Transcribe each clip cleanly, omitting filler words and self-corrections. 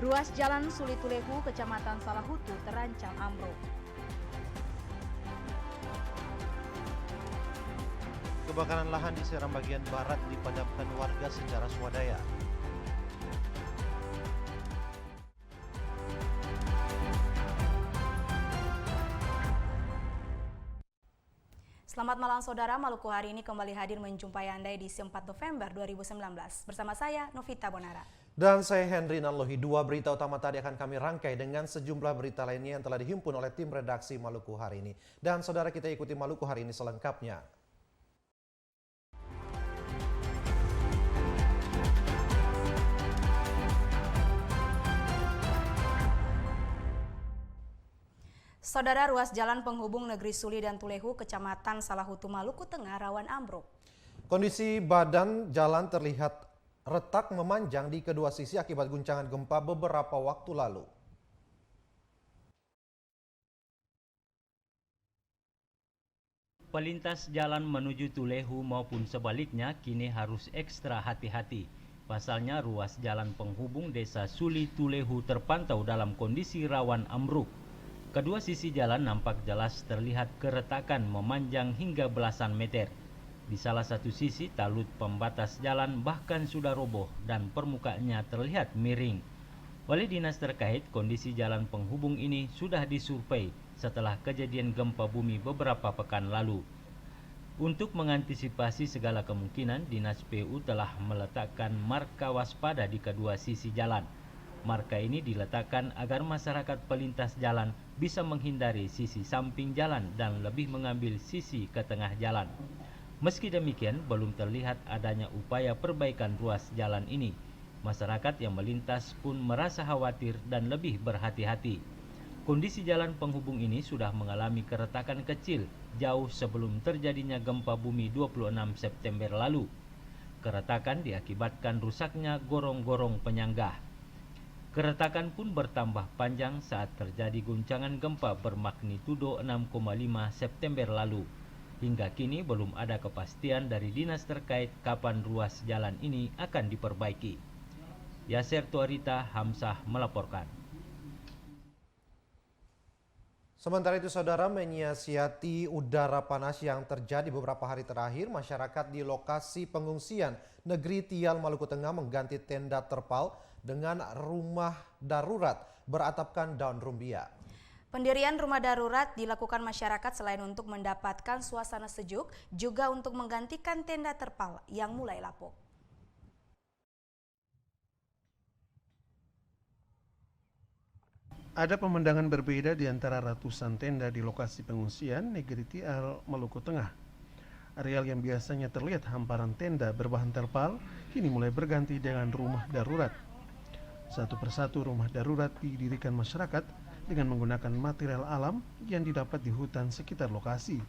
Ruas Jalan Sulitulehu, Kecamatan Salahutu terancam ambruk. Kebakaran lahan di Seram bagian barat dipadamkan warga secara swadaya. Selamat malam saudara, Maluku hari ini kembali hadir menjumpai Anda di 4 November 2019. Bersama saya, Novita Bonara. Dan saya Henry Nanlohi. Dua berita utama tadi akan kami rangkai dengan sejumlah berita lainnya yang telah dihimpun oleh tim redaksi Maluku hari ini. Dan saudara, kita ikuti Maluku hari ini selengkapnya. Saudara, ruas jalan penghubung Negeri Suli dan Tulehu, Kecamatan Salahutu, Maluku Tengah rawan ambruk. Kondisi badan jalan terlihat retak memanjang di kedua sisi akibat guncangan gempa beberapa waktu lalu. Pelintas jalan menuju Tulehu maupun sebaliknya kini harus ekstra hati-hati. Pasalnya ruas jalan penghubung desa Suli Tulehu terpantau dalam kondisi rawan ambruk. Kedua sisi jalan nampak jelas terlihat keretakan memanjang hingga belasan meter. Di salah satu sisi talut pembatas jalan bahkan sudah roboh dan permukaannya terlihat miring. Oleh dinas terkait, kondisi jalan penghubung ini sudah disurvei setelah kejadian gempa bumi beberapa pekan lalu. Untuk mengantisipasi segala kemungkinan, Dinas PU telah meletakkan marka waspada di kedua sisi jalan. Marka ini diletakkan agar masyarakat pelintas jalan bisa menghindari sisi samping jalan dan lebih mengambil sisi ke tengah jalan. Meski demikian, belum terlihat adanya upaya perbaikan ruas jalan ini. Masyarakat yang melintas pun merasa khawatir dan lebih berhati-hati. Kondisi jalan penghubung ini sudah mengalami keretakan kecil jauh sebelum terjadinya gempa bumi 26 September lalu. Keretakan diakibatkan rusaknya gorong-gorong penyanggah. Keretakan pun bertambah panjang saat terjadi guncangan gempa bermagnitudo 6,5 September lalu. Hingga kini belum ada kepastian dari dinas terkait kapan ruas jalan ini akan diperbaiki. Yasser Tuarita Hamzah melaporkan. Sementara itu saudara, menyiasati udara panas yang terjadi beberapa hari terakhir, masyarakat di lokasi pengungsian Negeri Tial Maluku Tengah mengganti tenda terpal dengan rumah darurat beratapkan daun rumbia. Pendirian rumah darurat dilakukan masyarakat selain untuk mendapatkan suasana sejuk, juga untuk menggantikan tenda terpal yang mulai lapuk. Ada pemandangan berbeda di antara ratusan tenda di lokasi pengungsian Negeri Tial Maluku Tengah. Areal yang biasanya terlihat hamparan tenda berbahan terpal kini mulai berganti dengan rumah darurat. Satu persatu rumah darurat didirikan masyarakat dengan menggunakan material alam yang didapat di hutan sekitar lokasi.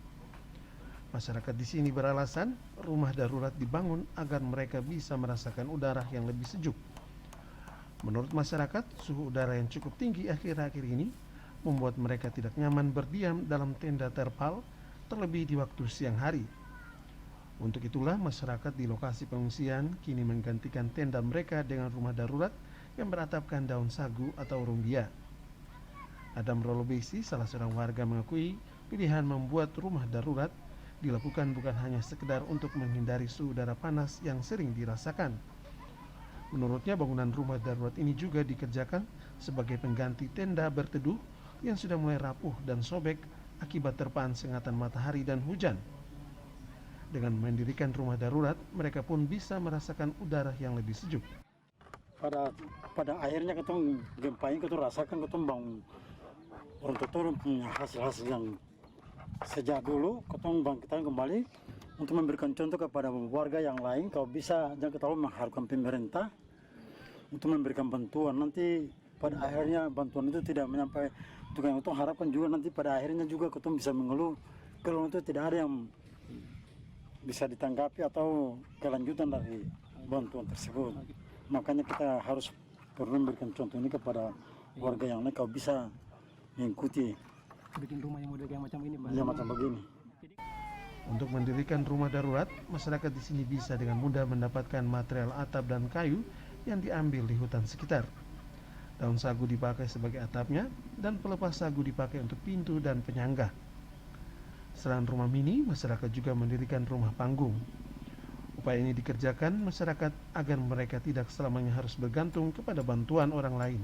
Masyarakat di sini beralasan rumah darurat dibangun agar mereka bisa merasakan udara yang lebih sejuk. Menurut masyarakat, suhu udara yang cukup tinggi akhir-akhir ini membuat mereka tidak nyaman berdiam dalam tenda terpal, terlebih di waktu siang hari. Untuk itulah masyarakat di lokasi pengungsian kini menggantikan tenda mereka dengan rumah darurat yang beratapkan daun sagu atau rumbia. Adam Rolobesi, salah seorang warga, mengakui pilihan membuat rumah darurat dilakukan bukan hanya sekedar untuk menghindari suhu udara panas yang sering dirasakan. Menurutnya, bangunan rumah darurat ini juga dikerjakan sebagai pengganti tenda berteduh yang sudah mulai rapuh dan sobek akibat terpaan sengatan matahari dan hujan. Dengan mendirikan rumah darurat, mereka pun bisa merasakan udara yang lebih sejuk. Pada akhirnya ketemu gempa ini ketemu rasakan ketemu bang orang punya hasil-hasil yang sejak dulu ketemu bangkitan kembali untuk memberikan contoh kepada warga yang lain. Kalau bisa jangan terlalu mengharapkan pemerintah untuk memberikan bantuan, nanti pada akhirnya bantuan itu tidak menyampai untuk yang itu. Harapkan juga nanti pada akhirnya juga ketemu bisa mengeluh kalau itu tidak ada yang bisa ditanggapi atau kelanjutan dari bantuan tersebut. Makanya kita harus perlu memberikan contoh ini kepada warga yang lain, kalau bisa mengikuti bikin rumah yang model kayak macam ini, Pak. Ya, macam begini. Untuk mendirikan rumah darurat, masyarakat di sini bisa dengan mudah mendapatkan material atap dan kayu yang diambil di hutan sekitar. Daun sagu dipakai sebagai atapnya dan pelepas sagu dipakai untuk pintu dan penyangga. Selain rumah mini, masyarakat juga mendirikan rumah panggung. Upaya ini dikerjakan masyarakat agar mereka tidak selamanya harus bergantung kepada bantuan orang lain.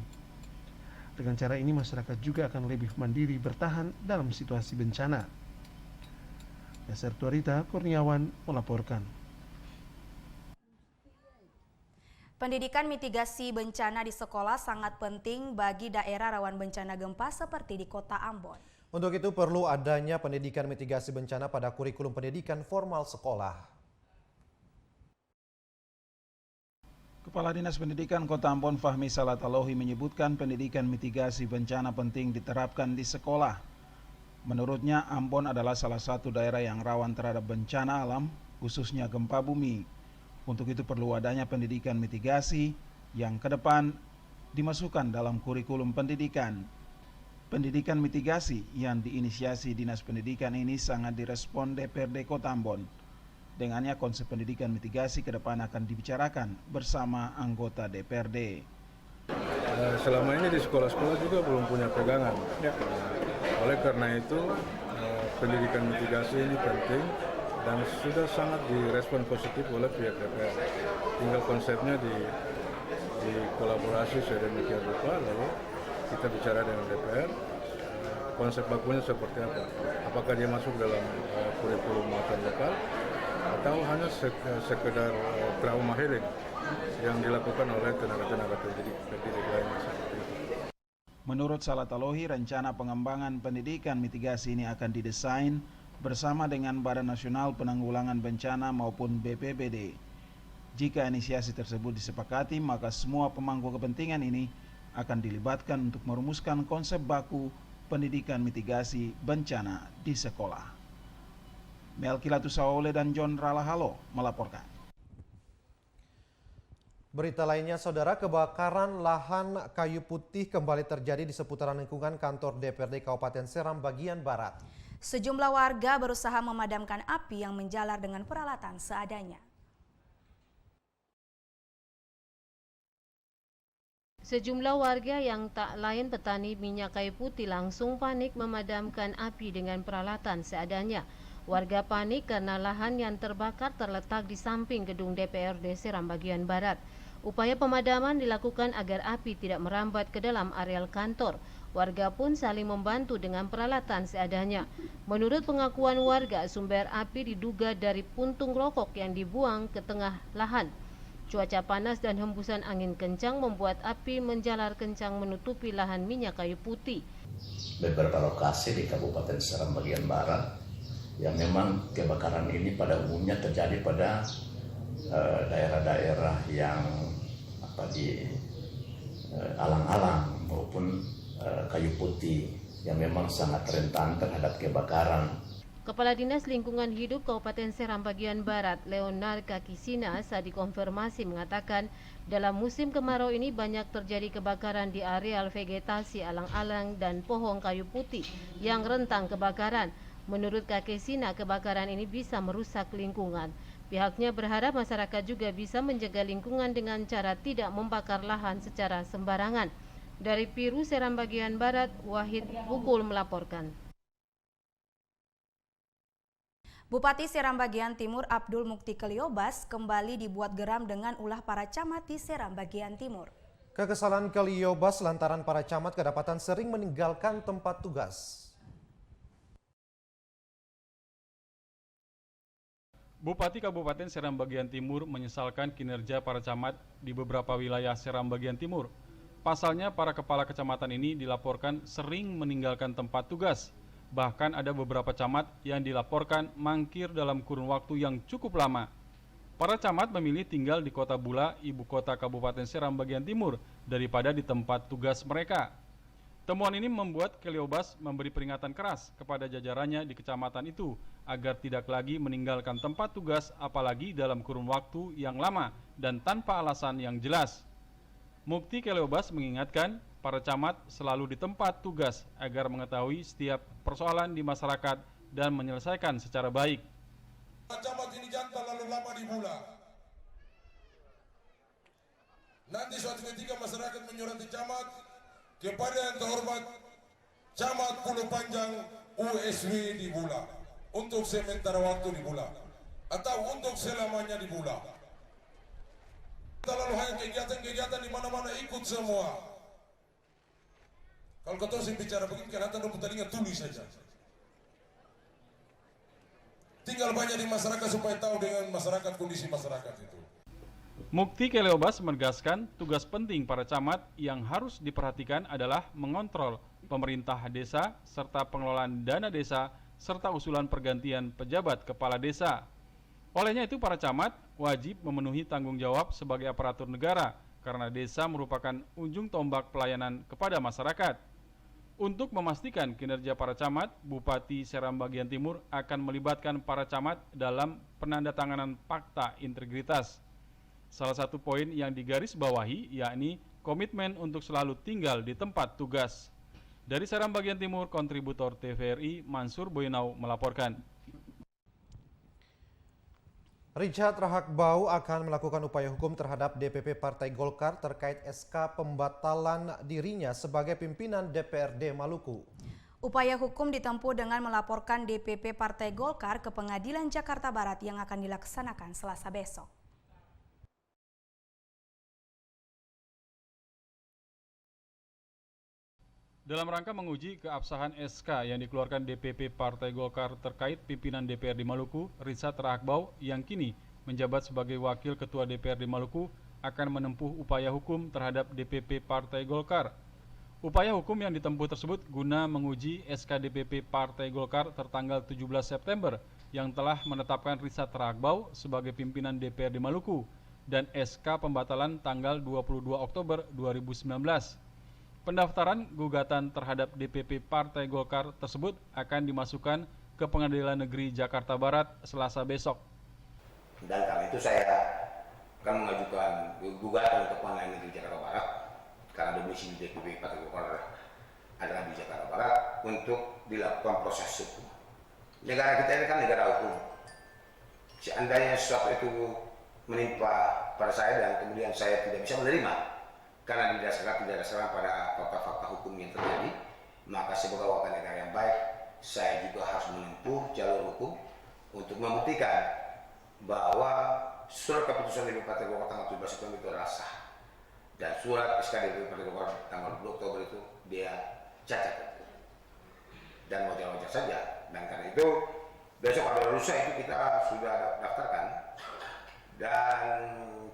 Dengan cara ini masyarakat juga akan lebih mandiri bertahan dalam situasi bencana. Dasar Tuarita Kurniawan melaporkan. Pendidikan mitigasi bencana di sekolah sangat penting bagi daerah rawan bencana gempa seperti di Kota Ambon. Untuk itu perlu adanya pendidikan mitigasi bencana pada kurikulum pendidikan formal sekolah. Kepala Dinas Pendidikan Kota Ambon Fahmi Salatalohi menyebutkan pendidikan mitigasi bencana penting diterapkan di sekolah. Menurutnya, Ambon adalah salah satu daerah yang rawan terhadap bencana alam, khususnya gempa bumi. Untuk itu perlu adanya pendidikan mitigasi yang ke depan dimasukkan dalam kurikulum pendidikan. Pendidikan mitigasi yang diinisiasi Dinas Pendidikan ini sangat direspon DPRD Kota Ambon. Dengannya konsep pendidikan mitigasi ke depan akan dibicarakan bersama anggota DPRD. Selama ini di sekolah-sekolah juga belum punya pegangan. Oleh karena itu, pendidikan mitigasi ini penting dan sudah sangat direspon positif oleh pihak DPR. Tinggal konsepnya di kolaborasi sedemikian rupa, lalu kita bicara dengan DPR, konsep bakunya seperti apa. Apakah dia masuk dalam kurikulum muatan lokal atau hanya sekedar trauma healing yang dilakukan oleh tenaga-tenaga pendidik lainnya seperti itu. Menurut Salatalohi, rencana pengembangan pendidikan mitigasi ini akan didesain bersama dengan Badan Nasional Penanggulangan Bencana maupun BPBD. Jika inisiasi tersebut disepakati, maka semua pemangku kepentingan ini akan dilibatkan untuk merumuskan konsep baku pendidikan mitigasi bencana di sekolah. Melki Latusawole dan John Ralahalo melaporkan. Berita lainnya, saudara, kebakaran lahan kayu putih kembali terjadi di seputaran lingkungan kantor DPRD Kabupaten Seram bagian Barat. Sejumlah warga berusaha memadamkan api yang menjalar dengan peralatan seadanya. Sejumlah warga yang tak lain petani minyak kayu putih langsung panik memadamkan api dengan peralatan seadanya. Warga panik karena lahan yang terbakar terletak di samping gedung DPRD Seram bagian Barat. Upaya pemadaman dilakukan agar api tidak merambat ke dalam areal kantor. Warga pun saling membantu dengan peralatan seadanya. Menurut pengakuan warga, sumber api diduga dari puntung rokok yang dibuang ke tengah lahan. Cuaca panas dan hembusan angin kencang membuat api menjalar kencang menutupi lahan minyak kayu putih. Beberapa lokasi di Kabupaten Seram bagian Barat yang memang kebakaran ini pada umumnya terjadi pada daerah-daerah yang di alang-alang maupun kayu putih yang memang sangat rentan terhadap kebakaran. Kepala Dinas Lingkungan Hidup Kabupaten Seram bagian Barat, Leonard Kakisina, saat dikonfirmasi mengatakan dalam musim kemarau ini banyak terjadi kebakaran di areal vegetasi alang-alang dan pohon kayu putih yang rentan kebakaran. Menurut Kakisina, kebakaran ini bisa merusak lingkungan. Pihaknya berharap masyarakat juga bisa menjaga lingkungan dengan cara tidak membakar lahan secara sembarangan. Dari Piru, Seram bagian Barat, Wahid Bukul melaporkan. Bupati Seram bagian Timur Abdul Mukti Keliobas kembali dibuat geram dengan ulah para camat di Seram bagian Timur. Kekesalan Keliobas lantaran para camat kedapatan sering meninggalkan tempat tugas. Bupati Kabupaten Seram bagian Timur menyesalkan kinerja para camat di beberapa wilayah Seram bagian Timur. Pasalnya, para kepala kecamatan ini dilaporkan sering meninggalkan tempat tugas. Bahkan ada beberapa camat yang dilaporkan mangkir dalam kurun waktu yang cukup lama. Para camat memilih tinggal di Kota Bula, ibu kota Kabupaten Seram bagian Timur, daripada di tempat tugas mereka. Temuan ini membuat Keliobas memberi peringatan keras kepada jajarannya di kecamatan itu agar tidak lagi meninggalkan tempat tugas, apalagi dalam kurun waktu yang lama dan tanpa alasan yang jelas. Mukti Keliobas mengingatkan para camat selalu di tempat tugas agar mengetahui setiap persoalan di masyarakat dan menyelesaikan secara baik. Camat ini jantan lalu lama di Bula. Nanti suatu ketika masyarakat menyurati camat kepada yang terhormat Camat Pulau Panjang USW di Bula untuk sementara waktu di Bula atau untuk selamanya di Bula. Kita lalu hanya kegiatan-kegiatan di mana-mana ikut semua. Kalau kau tahu bicara begini kan datang dong telinga tulis saja. Tinggal banyak di masyarakat supaya tahu dengan masyarakat kondisi masyarakat itu. Mukti Keleobas menegaskan tugas penting para camat yang harus diperhatikan adalah mengontrol pemerintah desa serta pengelolaan dana desa serta usulan pergantian pejabat kepala desa. Olehnya itu para camat wajib memenuhi tanggung jawab sebagai aparatur negara karena desa merupakan ujung tombak pelayanan kepada masyarakat. Untuk memastikan kinerja para camat, Bupati Seram Bagian Timur akan melibatkan para camat dalam penandatanganan fakta integritas. Salah satu poin yang digarisbawahi yakni komitmen untuk selalu tinggal di tempat tugas. Dari Seram Bagian Timur, kontributor TVRI Mansur Boyenau melaporkan. Richard Rahakbau akan melakukan upaya hukum terhadap DPP Partai Golkar terkait SK pembatalan dirinya sebagai pimpinan DPRD Maluku. Upaya hukum ditempuh dengan melaporkan DPP Partai Golkar ke Pengadilan Jakarta Barat yang akan dilaksanakan Selasa besok. Dalam rangka menguji keabsahan SK yang dikeluarkan DPP Partai Golkar terkait pimpinan DPRD Maluku, Richard Rahakbau yang kini menjabat sebagai Wakil Ketua DPRD Maluku akan menempuh upaya hukum terhadap DPP Partai Golkar. Upaya hukum yang ditempuh tersebut guna menguji SK DPP Partai Golkar tertanggal 17 September yang telah menetapkan Richard Rahakbau sebagai pimpinan DPRD Maluku dan SK pembatalan tanggal 22 Oktober 2019. Pendaftaran gugatan terhadap DPP Partai Golkar tersebut akan dimasukkan ke Pengadilan Negeri Jakarta Barat Selasa besok. Dan karena itu saya akan mengajukan gugatan untuk Pengadilan Negeri Jakarta Barat karena domisili DPP Partai Golkar adalah di Jakarta Barat untuk dilakukan proses hukum. Negara kita ini kan negara hukum. Seandainya sesuatu itu menimpa pada saya dan kemudian saya tidak bisa menerima karena tidak didasarkan pada fakta-fakta hukum yang terjadi, maka sebagai warga negara yang baik, saya juga harus menempuh jalur hukum untuk membuktikan bahwa surat keputusan DPP Partai Golkar tanggal 17 September itu adalah sah dan surat SK DPP Partai Golkar tanggal 2 Oktober itu dia cacat dan wajar-wajar saja. Dan karena itu besok pada lusa itu kita sudah daftarkan dan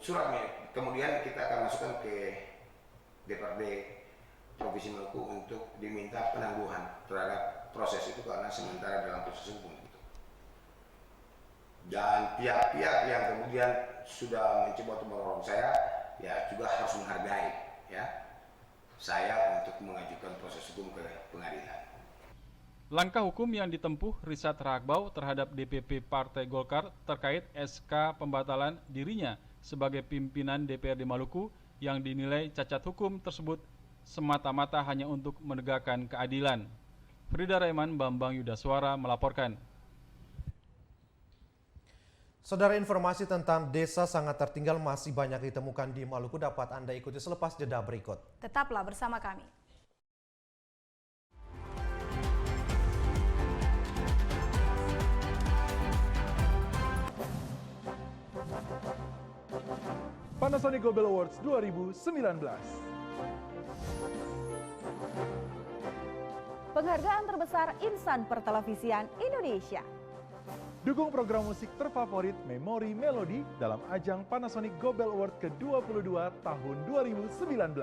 suratnya kemudian kita akan masukkan ke DPRD Provinsi Maluku untuk diminta penangguhan terhadap proses itu karena sementara dalam proses hukum itu. Dan pihak-pihak yang kemudian sudah mencoba untuk mendorong saya, ya juga harus menghargai ya saya untuk mengajukan proses hukum ke pengadilan. Langkah hukum yang ditempuh Richard Rahakbau terhadap DPP Partai Golkar terkait SK pembatalan dirinya sebagai pimpinan DPRD Maluku yang dinilai cacat hukum tersebut semata-mata hanya untuk menegakkan keadilan. Frida Raiman, Bambang Yudaswara melaporkan. Saudara, informasi tentang desa sangat tertinggal masih banyak ditemukan di Maluku dapat Anda ikuti selepas jeda berikut. Tetaplah bersama kami. Panasonic Global Awards 2019. Penghargaan terbesar insan pertelevisian Indonesia. Dukung program musik terfavorit Memori Melody dalam ajang Panasonic Global Award ke-22 tahun 2019.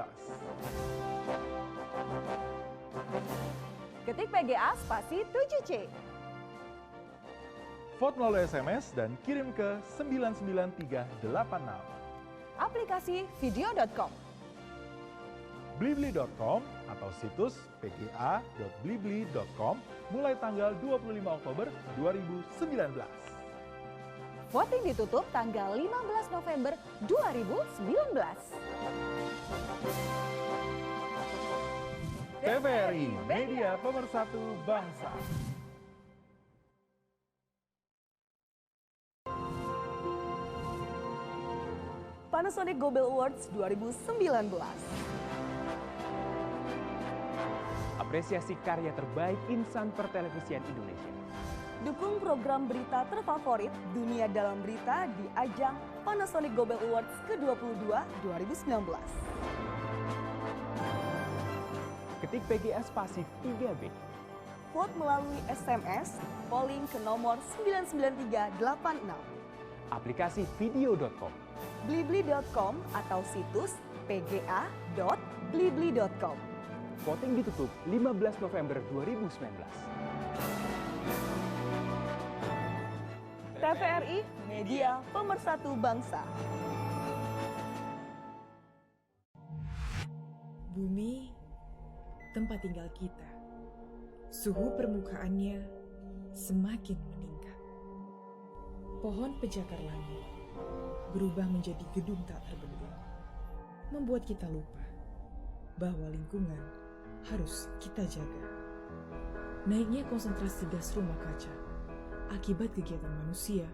Ketik PGA spasi 7C. Vote melalui SMS dan kirim ke 99386. Aplikasi video.com. Blibli.com atau situs pga.blibli.com mulai tanggal 25 Oktober 2019. Voting ditutup tanggal 15 November 2019. TVRI, media pemersatu bangsa. Panasonic Gobel Awards 2019. Apresiasi karya terbaik insan pertelevisian Indonesia. Dukung program berita terfavorit dunia dalam berita di ajang Panasonic Gobel Awards ke-22 2019. Ketik PGA spasi 3B. Vote melalui SMS, polling ke nomor 99386. Aplikasi video.com. Blibli.com atau situs pga.blibli.com. Voting ditutup 15 November 2019. TVRI, media pemersatu bangsa. Bumi, tempat tinggal kita. Suhu permukaannya semakin meningkat. Pohon pejakar langit berubah menjadi gedung tak terbendung, membuat kita lupa bahwa lingkungan harus kita jaga. Naiknya konsentrasi gas rumah kaca akibat kegiatan manusia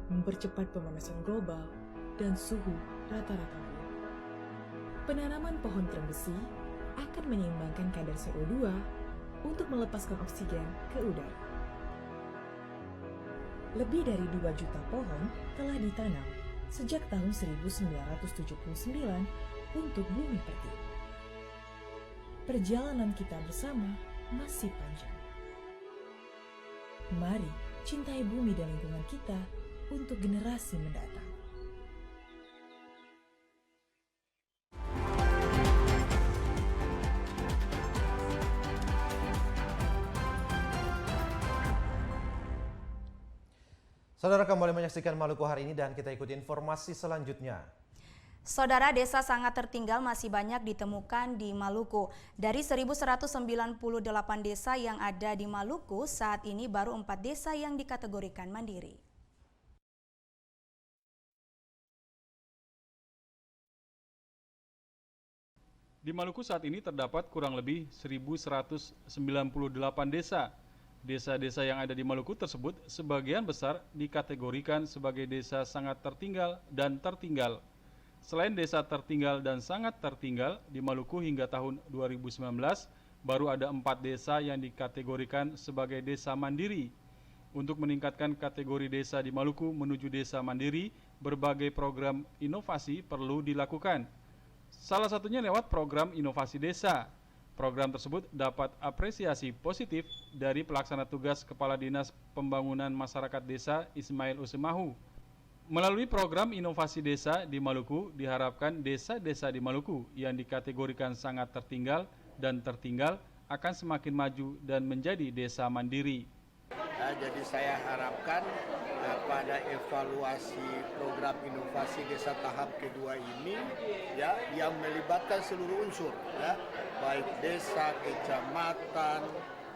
mempercepat pemanasan global dan suhu rata-rata bumi. Penanaman pohon terembesi akan menyeimbangkan kadar CO2 untuk melepaskan oksigen ke udara. Lebih dari 2 juta pohon telah ditanam sejak tahun 1979 untuk bumi pertiwi. Perjalanan kita bersama masih panjang. Mari cintai bumi dan lingkungan kita untuk generasi mendatang. Saudara kembali menyaksikan Maluku hari ini dan kita ikuti informasi selanjutnya. Saudara, desa sangat tertinggal masih banyak ditemukan di Maluku. Dari 1.198 desa yang ada di Maluku, saat ini baru 4 desa yang dikategorikan mandiri. Di Maluku saat ini terdapat kurang lebih 1.198 desa. Desa-desa yang ada di Maluku tersebut sebagian besar dikategorikan sebagai desa sangat tertinggal dan tertinggal. Selain desa tertinggal dan sangat tertinggal, di Maluku hingga tahun 2019 baru ada 4 desa yang dikategorikan sebagai desa mandiri. Untuk meningkatkan kategori desa di Maluku menuju desa mandiri, berbagai program inovasi perlu dilakukan. Salah satunya lewat program inovasi desa. Program tersebut dapat apresiasi positif dari pelaksana tugas Kepala Dinas Pembangunan Masyarakat Desa Ismail Usemahu. Melalui program inovasi desa di Maluku, diharapkan desa-desa di Maluku yang dikategorikan sangat tertinggal dan tertinggal akan semakin maju dan menjadi desa mandiri. Jadi saya harapkan pada evaluasi program inovasi desa tahap kedua ini ya yang melibatkan seluruh unsur ya, baik desa, kecamatan,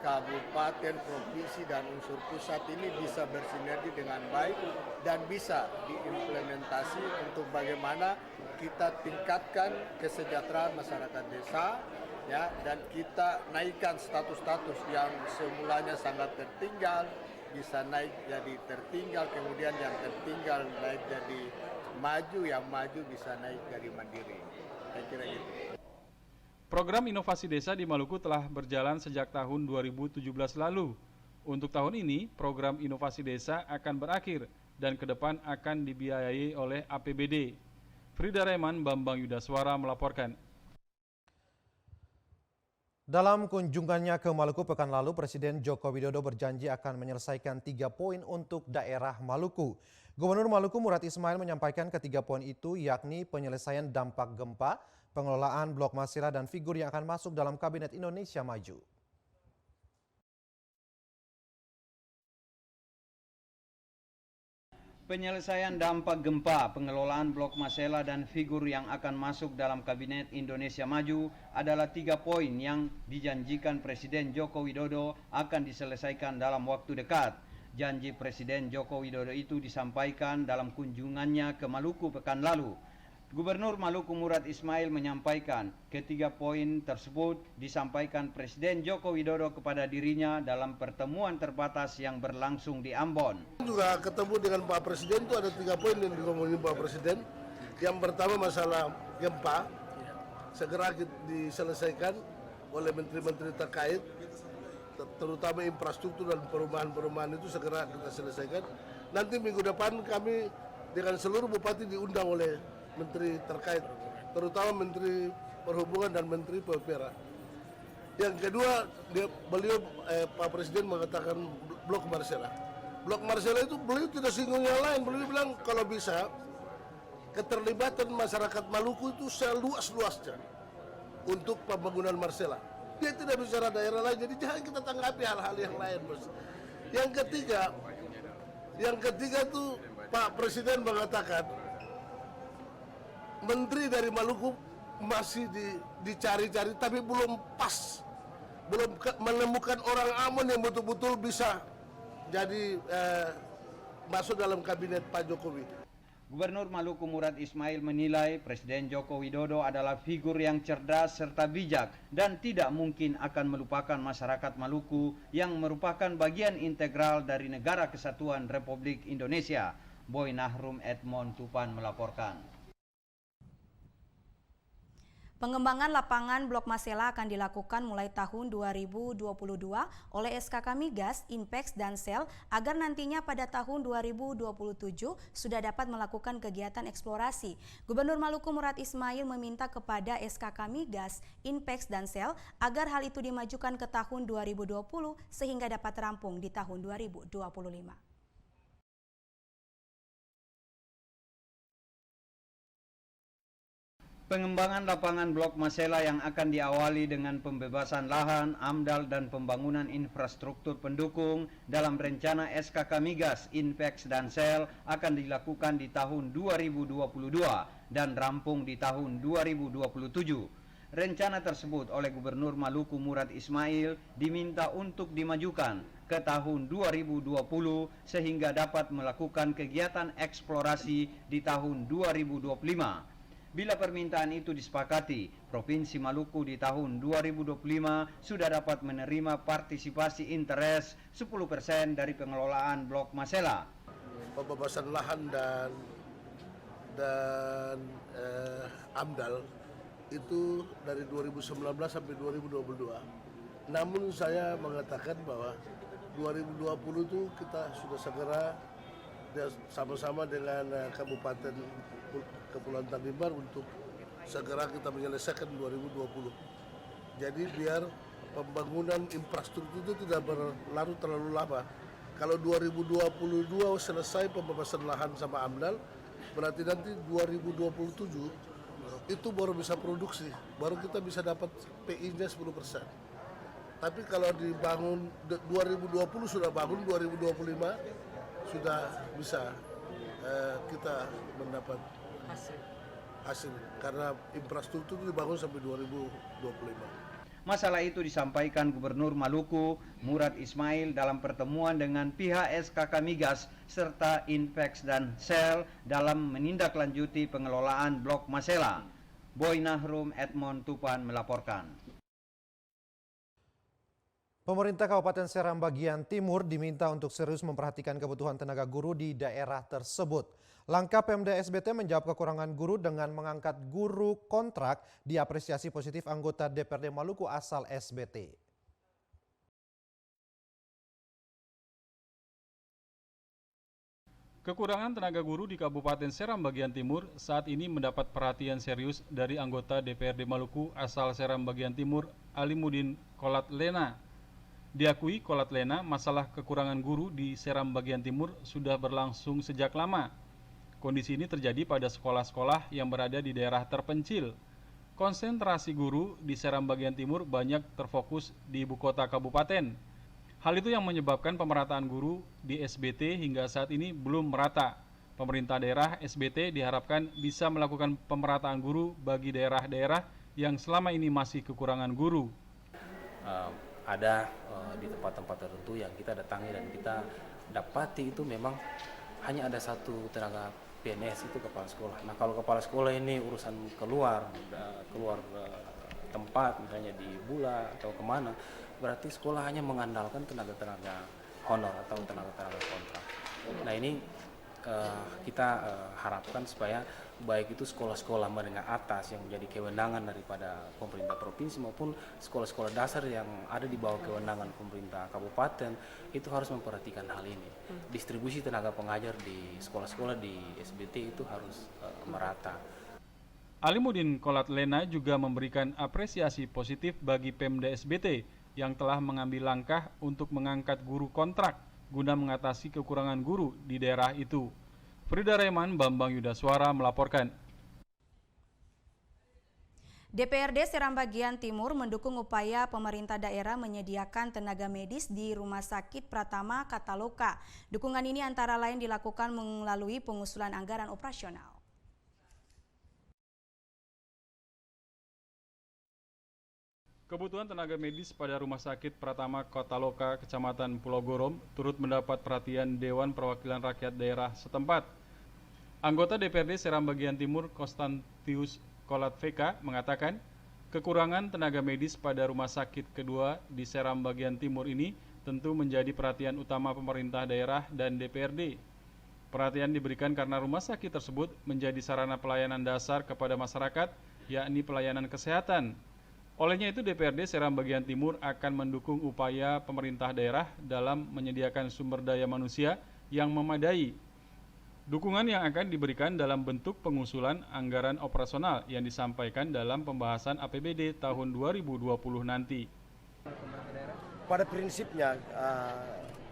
kabupaten, provinsi dan unsur pusat ini bisa bersinergi dengan baik dan bisa diimplementasi untuk bagaimana kita tingkatkan kesejahteraan masyarakat desa ya, dan kita naikkan status-status yang semulanya sangat tertinggal bisa naik jadi tertinggal, kemudian yang tertinggal naik jadi maju, yang maju bisa naik jadi mandiri. Saya kira gitu. Program inovasi desa di Maluku telah berjalan sejak tahun 2017 lalu. Untuk tahun ini, program inovasi desa akan berakhir dan ke depan akan dibiayai oleh APBD. Frida Reman, Bambang Yudaswara melaporkan. Dalam kunjungannya ke Maluku pekan lalu, Presiden Joko Widodo berjanji akan menyelesaikan 3 poin untuk daerah Maluku. Gubernur Maluku Murad Ismail menyampaikan ketiga poin itu, yakni penyelesaian dampak gempa, pengelolaan blok Masela dan figur yang akan masuk dalam Kabinet Indonesia Maju. Penyelesaian dampak gempa, pengelolaan blok Masela dan figur yang akan masuk dalam Kabinet Indonesia Maju adalah 3 poin yang dijanjikan Presiden Joko Widodo akan diselesaikan dalam waktu dekat. Janji Presiden Joko Widodo itu disampaikan dalam kunjungannya ke Maluku pekan lalu. Gubernur Maluku Murad Ismail menyampaikan ketiga poin tersebut disampaikan Presiden Joko Widodo kepada dirinya dalam pertemuan terbatas yang berlangsung di Ambon. Juga ketemu dengan Pak Presiden itu ada 3 poin yang dikomongin Pak Presiden. Yang pertama masalah gempa, segera diselesaikan oleh menteri-menteri terkait, terutama infrastruktur dan perumahan-perumahan itu segera kita selesaikan. Nanti minggu depan kami dengan seluruh bupati diundang oleh menteri terkait, terutama Menteri Perhubungan dan Menteri PUPR. Yang kedua, Pak Presiden mengatakan Blok Marsela. Blok Marsela itu beliau tidak singgung yang lain, beliau bilang kalau bisa keterlibatan masyarakat Maluku itu seluas-luasnya untuk pembangunan Marsela. Dia tidak bicara daerah lain, jadi jangan kita tanggapi hal-hal yang lain, Bos. Yang ketiga tuh Pak Presiden mengatakan menteri dari Maluku masih dicari-cari, tapi belum pas, belum menemukan orang aman yang betul-betul bisa jadi masuk dalam kabinet Pak Jokowi. Gubernur Maluku Murad Ismail menilai Presiden Joko Widodo adalah figur yang cerdas serta bijak dan tidak mungkin akan melupakan masyarakat Maluku yang merupakan bagian integral dari Negara Kesatuan Republik Indonesia. Boy Nahrum Edmond Tupan melaporkan. Pengembangan lapangan Blok Masela akan dilakukan mulai tahun 2022 oleh SKK Migas, Inpex, dan Sel agar nantinya pada tahun 2027 sudah dapat melakukan kegiatan eksplorasi. Gubernur Maluku Murad Ismail meminta kepada SKK Migas, Inpex, dan Sel agar hal itu dimajukan ke tahun 2020 sehingga dapat rampung di tahun 2025. Pengembangan lapangan Blok Masela yang akan diawali dengan pembebasan lahan, AMDAL dan pembangunan infrastruktur pendukung dalam rencana SKK Migas, Inpex dan Sel akan dilakukan di tahun 2022 dan rampung di tahun 2027. Rencana tersebut oleh Gubernur Maluku Murad Ismail diminta untuk dimajukan ke tahun 2020 sehingga dapat melakukan kegiatan eksplorasi di tahun 2025. Bila permintaan itu disepakati, Provinsi Maluku di tahun 2025 sudah dapat menerima partisipasi interest 10% dari pengelolaan Blok Masela. Pembebasan lahan dan AMDAL itu dari 2019 sampai 2022. Namun saya mengatakan bahwa 2020 itu kita sudah segera sama-sama dengan Kabupaten Kepulauan Tanimbar untuk segera kita menyelesaikan 2020. Jadi biar pembangunan infrastruktur itu tidak berlarut terlalu lama. Kalau 2022 selesai pembebasan lahan sama AMDAL, berarti nanti 2027 itu baru bisa produksi, baru kita bisa dapat PI-nya 10%. Tapi kalau dibangun 2020 sudah bangun, 2025 sudah bisa kita mendapat hasil karena infrastruktur itu dibangun sampai 2025. Masalah itu disampaikan Gubernur Maluku Murad Ismail dalam pertemuan dengan pihak SKK Migas serta Inpex dan Sel dalam menindaklanjuti pengelolaan Blok Masela. Boy Nahrum Edmond Tupan melaporkan. Pemerintah Kabupaten Seram bagian Timur diminta untuk serius memperhatikan kebutuhan tenaga guru di daerah tersebut. Langkah Pemda SBT menjawab kekurangan guru dengan mengangkat guru kontrak diapresiasi positif anggota DPRD Maluku asal SBT. Kekurangan tenaga guru di Kabupaten Seram bagian Timur saat ini mendapat perhatian serius dari anggota DPRD Maluku asal Seram bagian Timur, Alimuddin Kolat Lena. Diakui Kolat Lena, masalah kekurangan guru di Seram bagian Timur sudah berlangsung sejak lama. Kondisi ini terjadi pada sekolah-sekolah yang berada di daerah terpencil. Konsentrasi guru di Seram bagian Timur banyak terfokus di ibu kota kabupaten. Hal itu yang menyebabkan pemerataan guru di SBT hingga saat ini belum merata. Pemerintah daerah SBT diharapkan bisa melakukan pemerataan guru bagi daerah-daerah yang selama ini masih kekurangan guru. Ada di tempat-tempat tertentu yang kita datangi dan kita dapati itu memang hanya ada satu tenaga PNS, itu kepala sekolah. Nah, kalau kepala sekolah ini urusan keluar tempat, misalnya di Bula atau kemana, berarti sekolah hanya mengandalkan tenaga-tenaga honor atau tenaga-tenaga kontrak. Nah, ini kita harapkan supaya baik itu sekolah-sekolah menengah atas yang menjadi kewenangan daripada pemerintah provinsi maupun sekolah-sekolah dasar yang ada di bawah kewenangan pemerintah kabupaten itu harus memperhatikan hal ini. Distribusi tenaga pengajar di sekolah-sekolah di SBT itu harus merata. Alimuddin Kolatlena juga memberikan apresiasi positif bagi Pemda SBT yang telah mengambil langkah untuk mengangkat guru kontrak guna mengatasi kekurangan guru di daerah itu. Frida Rehman, Bambang Yudaswara melaporkan. DPRD Seram Bagian Timur mendukung upaya pemerintah daerah menyediakan tenaga medis di Rumah Sakit Pratama Kataloka. Dukungan ini antara lain dilakukan melalui pengusulan anggaran operasional. Kebutuhan tenaga medis pada Rumah Sakit Pratama Kataloka, Kecamatan Pulau Gorom, turut mendapat perhatian Dewan Perwakilan Rakyat Daerah setempat. Anggota DPRD Seram Bagian Timur, Konstantius Kolatveka, mengatakan kekurangan tenaga medis pada rumah sakit kedua di Seram Bagian Timur ini tentu menjadi perhatian utama pemerintah daerah dan DPRD. Perhatian diberikan karena rumah sakit tersebut menjadi sarana pelayanan dasar kepada masyarakat, yakni pelayanan kesehatan. Olehnya itu DPRD Seram Bagian Timur akan mendukung upaya pemerintah daerah dalam menyediakan sumber daya manusia yang memadai. Dukungan yang akan diberikan dalam bentuk pengusulan anggaran operasional yang disampaikan dalam pembahasan APBD tahun 2020 nanti. Pada prinsipnya,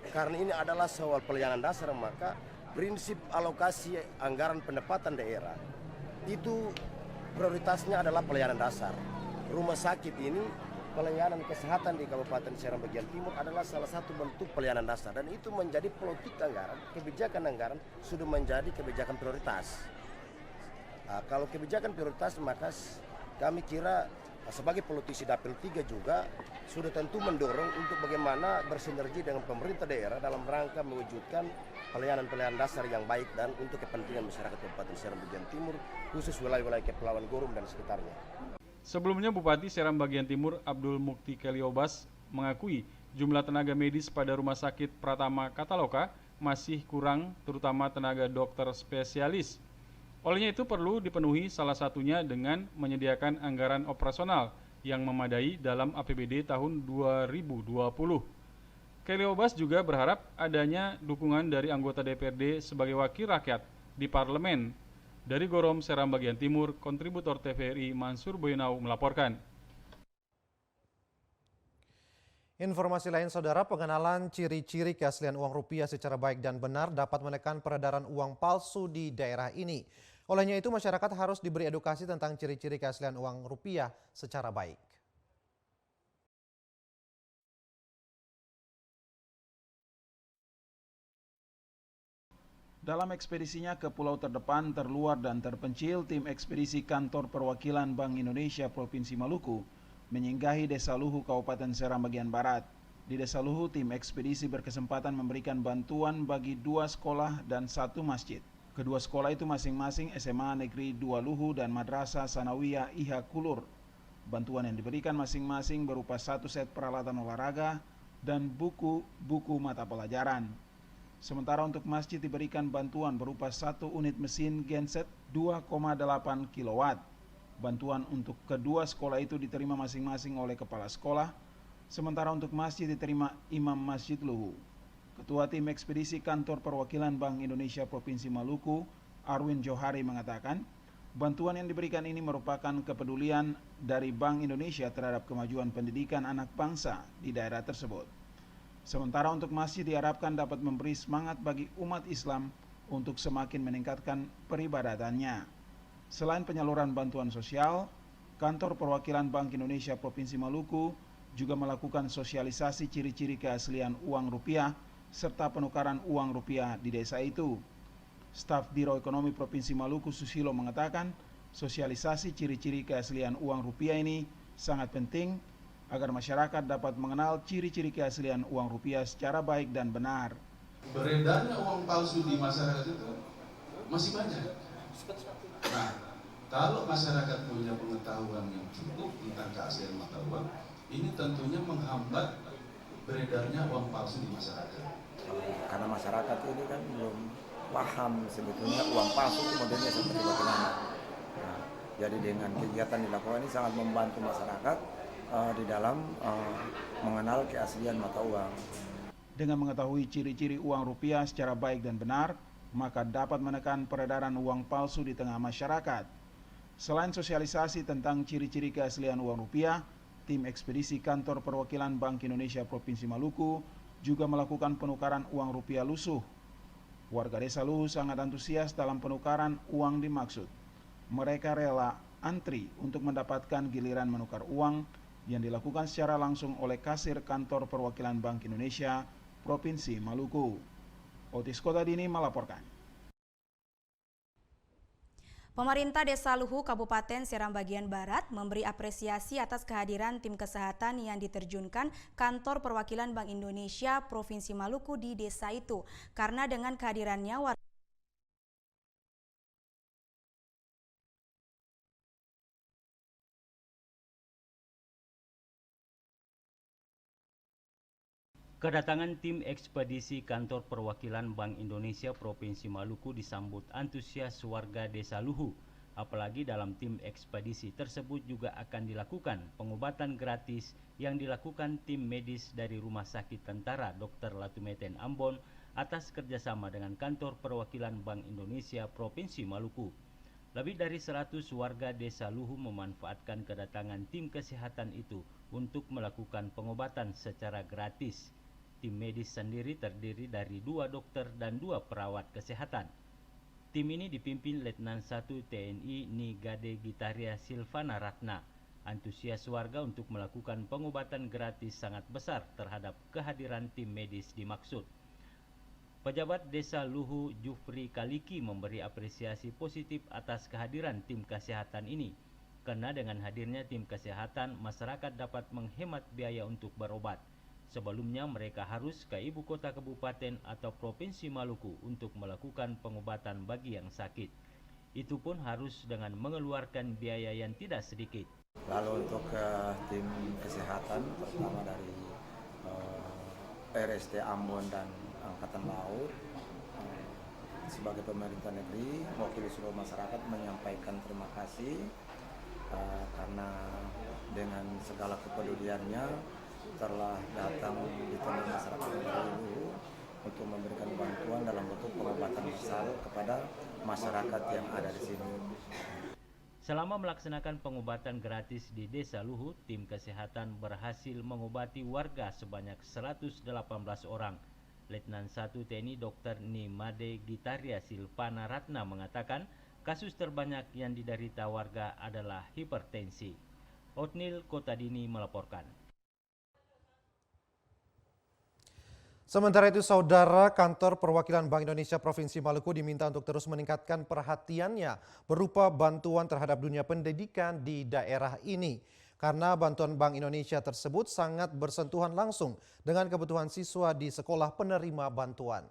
karena ini adalah soal pelayanan dasar, maka prinsip alokasi anggaran pendapatan daerah itu prioritasnya adalah pelayanan dasar. Rumah sakit ini, pelayanan kesehatan di Kabupaten Seram Bagian Timur adalah salah satu bentuk pelayanan dasar dan itu menjadi politik anggaran, kebijakan anggaran sudah menjadi kebijakan prioritas. Kalau kebijakan prioritas maka kami kira sebagai politisi Dapil 3 juga sudah tentu mendorong untuk bagaimana bersinergi dengan pemerintah daerah dalam rangka mewujudkan pelayanan-pelayanan dasar yang baik dan untuk kepentingan masyarakat Kabupaten Seram Bagian Timur, khusus wilayah-wilayah Kepulauan Gorom dan sekitarnya. Sebelumnya Bupati Seram Bagian Timur Abdul Mukti Keliobas mengakui jumlah tenaga medis pada Rumah Sakit Pratama Kataloka masih kurang, terutama tenaga dokter spesialis. Olehnya itu perlu dipenuhi salah satunya dengan menyediakan anggaran operasional yang memadai dalam APBD tahun 2020. Keliobas juga berharap adanya dukungan dari anggota DPRD sebagai wakil rakyat di parlemen. Dari Gorom, Seram Bagian Timur, kontributor TVRI Mansur Boyonau melaporkan. Informasi lain, Saudara, pengenalan ciri-ciri keaslian uang rupiah secara baik dan benar dapat menekan peredaran uang palsu di daerah ini. Olehnya itu, masyarakat harus diberi edukasi tentang ciri-ciri keaslian uang rupiah secara baik. Dalam ekspedisinya ke pulau terdepan, terluar dan terpencil, tim ekspedisi Kantor Perwakilan Bank Indonesia Provinsi Maluku menyinggahi Desa Luhu, Kabupaten Seram Bagian Barat. Di Desa Luhu, tim ekspedisi berkesempatan memberikan bantuan bagi 2 sekolah dan 1 masjid. Kedua sekolah itu masing-masing SMA Negeri 2 Luhu dan Madrasah Sanawiyah Iha Kulur. Bantuan yang diberikan masing-masing berupa 1 set peralatan olahraga dan buku-buku mata pelajaran. Sementara untuk masjid diberikan bantuan berupa 1 unit mesin genset 2,8 kW. Bantuan untuk kedua sekolah itu diterima masing-masing oleh kepala sekolah, sementara untuk masjid diterima Imam Masjid Luhu. Ketua Tim Ekspedisi Kantor Perwakilan Bank Indonesia Provinsi Maluku, Arwin Johari mengatakan, bantuan yang diberikan ini merupakan kepedulian dari Bank Indonesia terhadap kemajuan pendidikan anak bangsa di daerah tersebut. Sementara untuk masjid diharapkan dapat memberi semangat bagi umat Islam untuk semakin meningkatkan peribadatannya. Selain penyaluran bantuan sosial, Kantor Perwakilan Bank Indonesia Provinsi Maluku juga melakukan sosialisasi ciri-ciri keaslian uang rupiah serta penukaran uang rupiah di desa itu. Staf Biro Ekonomi Provinsi Maluku Susilo mengatakan, sosialisasi ciri-ciri keaslian uang rupiah ini sangat penting agar masyarakat dapat mengenal ciri-ciri keaslian uang rupiah secara baik dan benar. Beredarnya uang palsu di masyarakat itu masih banyak. Nah, kalau masyarakat punya pengetahuan yang cukup tentang keaslian mata uang, ini tentunya menghambat beredarnya uang palsu di masyarakat. Karena masyarakat ini kan belum paham sebetulnya uang palsu itu modelnya seperti bagaimana. Nah, jadi dengan kegiatan dilakukan ini sangat membantu masyarakat di dalam mengenal keaslian mata uang. Dengan mengetahui ciri-ciri uang rupiah secara baik dan benar, maka dapat menekan peredaran uang palsu di tengah masyarakat. Selain sosialisasi tentang ciri-ciri keaslian uang rupiah, tim ekspedisi kantor perwakilan Bank Indonesia Provinsi Maluku juga melakukan penukaran uang rupiah lusuh. Warga desa Luhu sangat antusias dalam penukaran uang dimaksud. Mereka rela antri untuk mendapatkan giliran menukar uang yang dilakukan secara langsung oleh kasir kantor perwakilan Bank Indonesia Provinsi Maluku. Otis Kotadini melaporkan. Pemerintah Desa Luhu, Kabupaten Seram bagian Barat memberi apresiasi atas kehadiran tim kesehatan yang diterjunkan kantor perwakilan Bank Indonesia Provinsi Maluku di desa itu. Karena dengan kehadirannya warga Kedatangan tim ekspedisi kantor perwakilan Bank Indonesia Provinsi Maluku disambut antusias warga Desa Luhu. Apalagi dalam tim ekspedisi tersebut juga akan dilakukan pengobatan gratis yang dilakukan tim medis dari Rumah Sakit Tentara Dr. Latumeten Ambon atas kerjasama dengan kantor perwakilan Bank Indonesia Provinsi Maluku. Lebih dari 100 warga Desa Luhu memanfaatkan kedatangan tim kesehatan itu untuk melakukan pengobatan secara gratis. Tim medis sendiri terdiri dari 2 dokter dan 2 perawat kesehatan. Tim ini dipimpin Letnan 1 TNI Nigade Gitaria Silvana Ratna. Antusias warga untuk melakukan pengobatan gratis sangat besar terhadap kehadiran tim medis dimaksud. Pejabat Desa Luhu Jufri Kaliki memberi apresiasi positif atas kehadiran tim kesehatan ini. Karena dengan hadirnya tim kesehatan, masyarakat dapat menghemat biaya untuk berobat. Sebelumnya mereka harus ke ibu kota kabupaten atau provinsi Maluku untuk melakukan pengobatan bagi yang sakit. Itu pun harus dengan mengeluarkan biaya yang tidak sedikit. Lalu untuk tim kesehatan terutama dari RST Ambon dan Angkatan Laut, sebagai pemerintah negeri mewakili seluruh masyarakat menyampaikan terima kasih karena dengan segala kepeduliannya telah datang di tengah masyarakat dulu untuk memberikan bantuan dalam bentuk pengobatan massal kepada masyarakat yang ada di sini. Selama melaksanakan pengobatan gratis di Desa Luhu, tim kesehatan berhasil mengobati warga sebanyak 118 orang. Letnan 1 TNI Dr. Nimade Gitaria Silvana Ratna mengatakan kasus terbanyak yang diderita warga adalah hipertensi. Otnil Kotadini melaporkan. Sementara itu, Saudara, kantor perwakilan Bank Indonesia Provinsi Maluku diminta untuk terus meningkatkan perhatiannya berupa bantuan terhadap dunia pendidikan di daerah ini. Karena bantuan Bank Indonesia tersebut sangat bersentuhan langsung dengan kebutuhan siswa di sekolah penerima bantuan.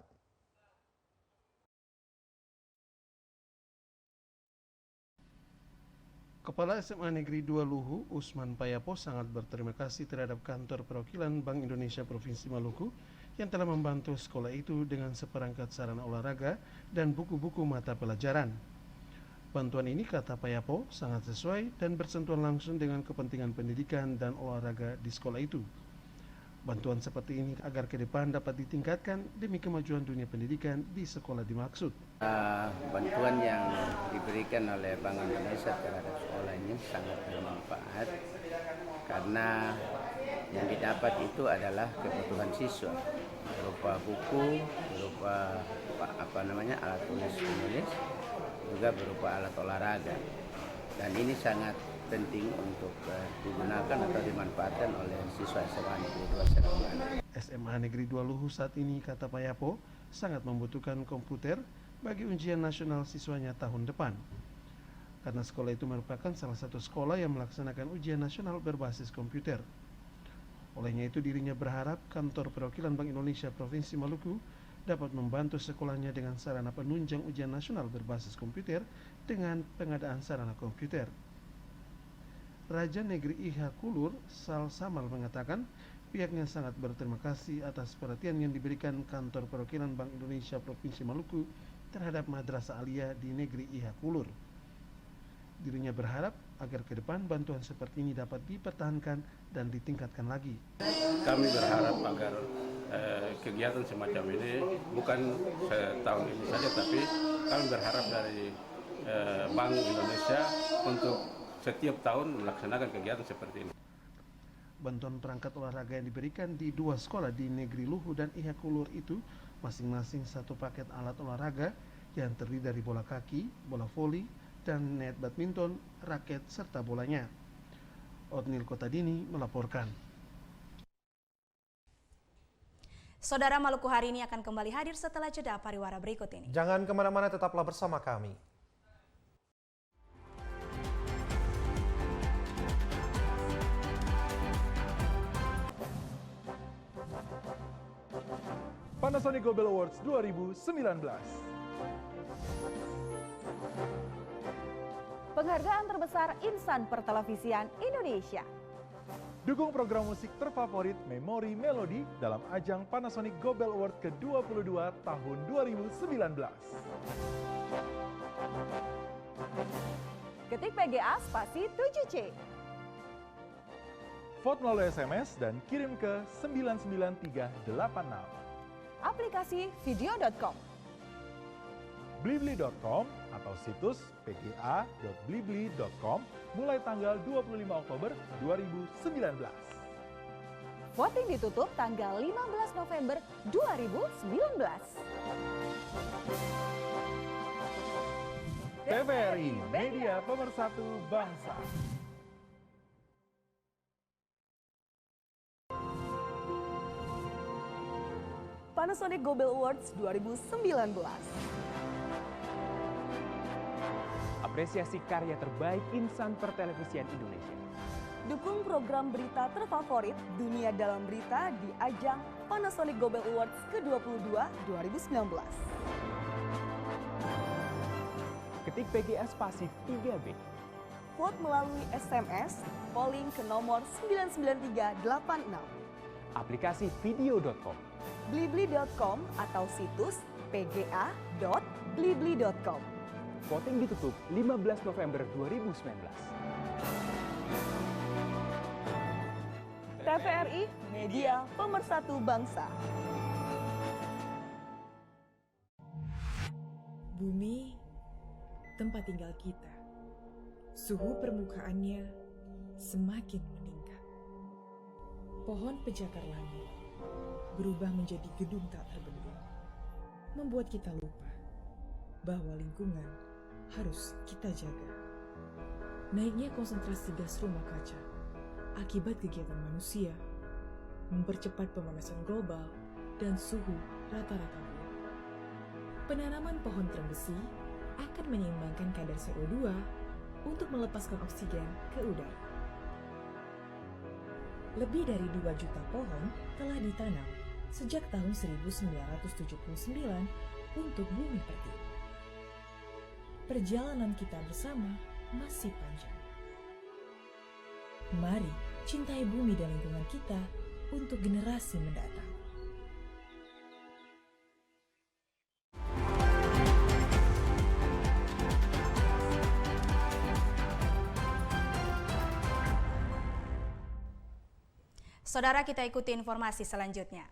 Kepala SMA Negeri 2 Luhu, Usman Payapo, sangat berterima kasih terhadap kantor perwakilan Bank Indonesia Provinsi Maluku yang telah membantu sekolah itu dengan seperangkat sarana olahraga dan buku-buku mata pelajaran. Bantuan ini, kata Payapo, sangat sesuai dan bersentuhan langsung dengan kepentingan pendidikan dan olahraga di sekolah itu. Bantuan seperti ini agar ke depan dapat ditingkatkan demi kemajuan dunia pendidikan di sekolah dimaksud. Bantuan yang diberikan oleh Bank Indonesia terhadap sekolah ini sangat bermanfaat karena yang didapat itu adalah kebutuhan siswa berupa buku, berupa alat tulis menulis, juga berupa alat olahraga. Dan ini sangat penting untuk digunakan atau dimanfaatkan oleh siswa SMA Negeri 2 Seramban. SMA Negeri 2 Luhu saat ini, kata Payapo, sangat membutuhkan komputer bagi ujian nasional siswanya tahun depan. Karena sekolah itu merupakan salah satu sekolah yang melaksanakan ujian nasional berbasis komputer. Olehnya itu dirinya berharap kantor perwakilan Bank Indonesia Provinsi Maluku dapat membantu sekolahnya dengan sarana penunjang ujian nasional berbasis komputer dengan pengadaan sarana komputer. Raja Negeri Iha Kulur, Sal Samal, mengatakan pihaknya sangat berterima kasih atas perhatian yang diberikan kantor perwakilan Bank Indonesia Provinsi Maluku terhadap Madrasah Aliyah di Negeri Ihakulur. Dirinya berharap agar ke depan bantuan seperti ini dapat dipertahankan dan ditingkatkan lagi. Kami berharap agar kegiatan semacam ini bukan setahun ini saja, tapi kami berharap dari Bank Indonesia untuk setiap tahun melaksanakan kegiatan seperti ini. Bantuan perangkat olahraga yang diberikan di 2 sekolah di Negeri Luhu dan Ihakulur itu masing-masing 1 paket alat olahraga yang terdiri dari bola kaki, bola voli, dan net badminton, raket, serta bolanya. Otnil Kotadini melaporkan. Saudara, Maluku hari ini akan kembali hadir setelah jeda pariwara berikut ini. Jangan kemana-mana, tetaplah bersama kami. Panasonic Gobel Awards 2019. Penghargaan terbesar insan pertelevisian Indonesia. Dukung program musik terfavorit Memori Melodi dalam ajang Panasonic Gobel Award ke-22 tahun 2019. Ketik PGA spasi 7C. Vote melalui SMS dan kirim ke 99386. Aplikasi video.com. Blibli.com atau situs pga.blibli.com mulai tanggal 25 Oktober 2019. Voting ditutup tanggal 15 November 2019. TVRI, media pemersatu bangsa. Panasonic Gobel Awards 2019. Apresiasi karya terbaik insan pertelevisian Indonesia. Dukung program berita terfavorit dunia dalam berita di ajang Panasonic Gobel Awards ke-22 2019. Ketik PGA spasi 3B. Vote melalui SMS, polling ke nomor 99386. Aplikasi video.com. Blibli.com atau situs pga.blibli.com. Voting ditutup 15 November 2019. TVRI, media pemersatu bangsa. Bumi, tempat tinggal kita. Suhu permukaannya semakin meningkat. Pohon pencakar langit berubah menjadi gedung tak terbendung, membuat kita lupa bahwa lingkungan harus kita jaga. Naiknya konsentrasi gas rumah kaca akibat kegiatan manusia mempercepat pemanasan global dan suhu rata-rata bumi. Penanaman pohon terembesi akan menyeimbangkan kadar CO2 untuk melepaskan oksigen ke udara. Lebih dari 2 juta pohon telah ditanam sejak tahun 1979 untuk bumi pertiwi. Perjalanan kita bersama masih panjang. Mari cintai bumi dan lingkungan kita untuk generasi mendatang. Saudara, kita ikuti informasi selanjutnya.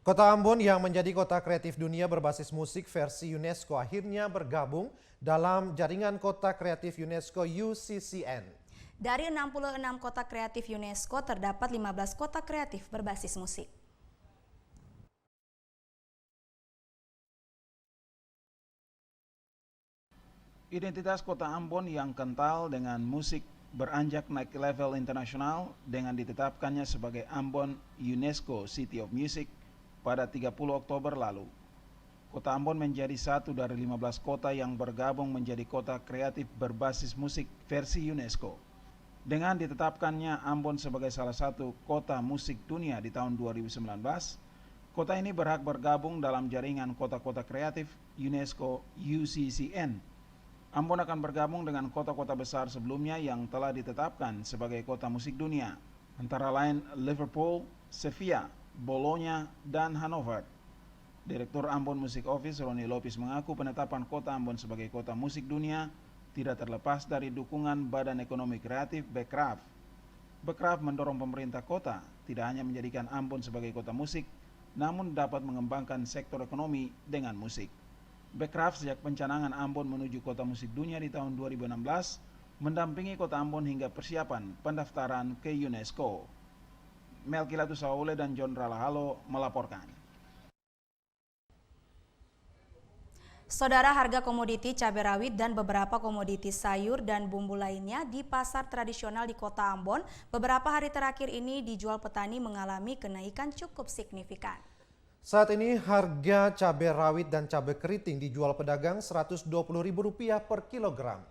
Kota Ambon yang menjadi kota kreatif dunia berbasis musik versi UNESCO akhirnya bergabung dalam jaringan kota kreatif UNESCO UCCN. Dari 66 kota kreatif UNESCO terdapat 15 kota kreatif berbasis musik. Identitas kota Ambon yang kental dengan musik beranjak naik level internasional dengan ditetapkannya sebagai Ambon UNESCO City of Music pada 30 Oktober lalu. Kota Ambon menjadi satu dari 15 kota yang bergabung menjadi kota kreatif berbasis musik versi UNESCO. Dengan ditetapkannya Ambon sebagai salah satu kota musik dunia di tahun 2019, kota ini berhak bergabung dalam jaringan kota-kota kreatif UNESCO UCCN. Ambon akan bergabung dengan kota-kota besar sebelumnya yang telah ditetapkan sebagai kota musik dunia, antara lain Liverpool, Sevilla, Bologna, dan Hanover. Direktur Ambon Music Office Roni Lopis mengaku penetapan kota Ambon sebagai kota musik dunia tidak terlepas dari dukungan Badan Ekonomi Kreatif Bekraf. Bekraf mendorong pemerintah kota tidak hanya menjadikan Ambon sebagai kota musik, namun dapat mengembangkan sektor ekonomi dengan musik. Bekraf sejak pencanangan Ambon menuju kota musik dunia di tahun 2016 mendampingi kota Ambon hingga persiapan pendaftaran ke UNESCO. Melkilatus Saule dan John Ralahalo melaporkan. Saudara, harga komoditi cabai rawit dan beberapa komoditi sayur dan bumbu lainnya di pasar tradisional di Kota Ambon beberapa hari terakhir ini dijual petani mengalami kenaikan cukup signifikan. Saat ini harga cabai rawit dan cabai keriting dijual pedagang Rp120.000 per kilogram.